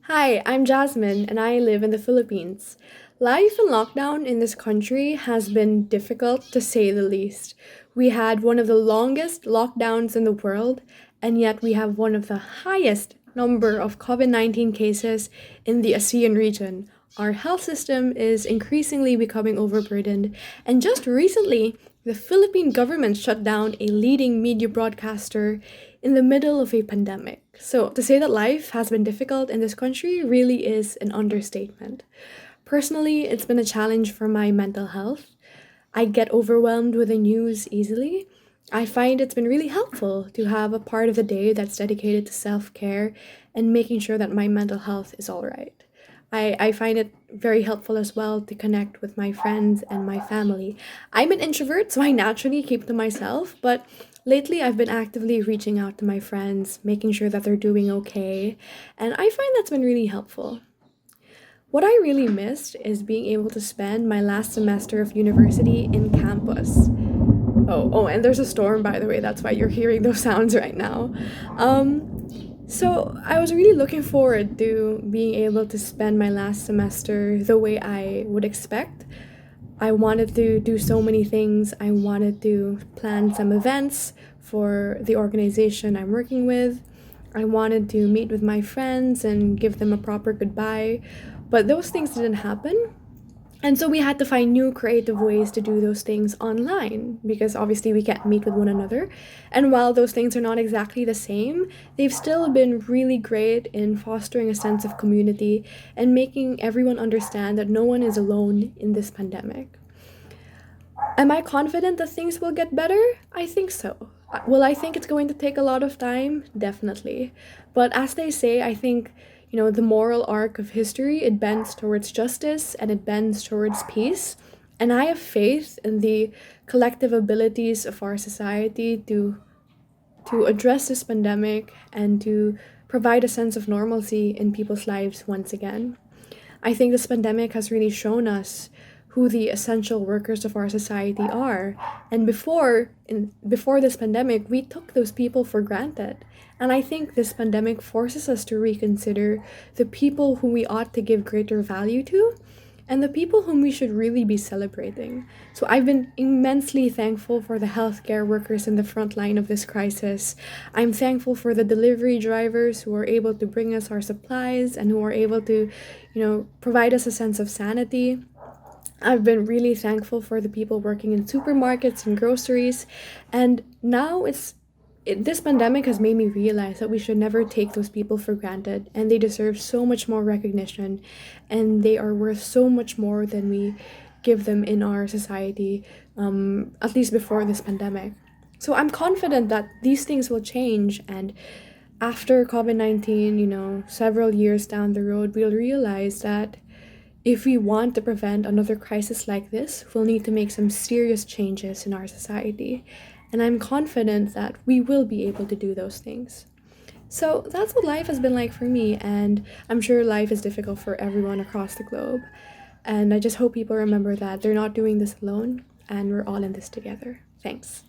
Hi, I'm Jasmine and I live in the Philippines. Life in lockdown in this country has been difficult to say the least. We had one of the longest lockdowns in the world, and yet we have one of the highest number of COVID-19 cases in the ASEAN region. Our health system is increasingly becoming overburdened, and just recently, the Philippine government shut down a leading media broadcaster in the middle of a pandemic. So, to say that life has been difficult in this country really is an understatement. Personally, it's been a challenge for my mental health. I get overwhelmed with the news easily. I find it's been really helpful to have a part of the day that's dedicated to self care and making sure that my mental health is all right. I find it very helpful as well to connect with my friends and my family. I'm an introvert, so I naturally keep to myself, but lately I've been actively reaching out to my friends, making sure that they're doing okay, and I find that's been really helpful. What I really missed is being able to spend my last semester of university in campus. Oh, and there's a storm, by the way. That's why you're hearing those sounds right now. So I was really looking forward to being able to spend my last semester the way I would expect. I wanted to do so many things. I wanted to plan some events for the organization I'm working with. I wanted to meet with my friends and give them a proper goodbye. But those things didn't happen. And so we had to find new creative ways to do those things online because obviously we can't meet with one another. And while those things are not exactly the same, they've still been really great in fostering a sense of community and making everyone understand that no one is alone in this pandemic. Am I confident that things will get better? I think so. Will I think it's going to take a lot of time? Definitely. But as they say, I think, the moral arc of history, it bends towards justice and it bends towards peace. And I have faith in the collective abilities of our society to address this pandemic and to provide a sense of normalcy in people's lives once again. I think this pandemic has really shown us who the essential workers of our society are. And before this pandemic, we took those people for granted. And I think this pandemic forces us to reconsider the people whom we ought to give greater value to and the people whom we should really be celebrating. So I've been immensely thankful for the healthcare workers in the front line of this crisis. I'm thankful for the delivery drivers who are able to bring us our supplies and who are able to, provide us a sense of sanity. I've been really thankful for the people working in supermarkets and groceries. And now this pandemic has made me realize that we should never take those people for granted, and they deserve so much more recognition, and they are worth so much more than we give them in our society, at least before this pandemic. So I'm confident that these things will change, and after COVID-19, several years down the road, we'll realize that if we want to prevent another crisis like this, we'll need to make some serious changes in our society. And I'm confident that we will be able to do those things. So that's what life has been like for me, and I'm sure life is difficult for everyone across the globe. And I just hope people remember that they're not doing this alone, and we're all in this together. Thanks.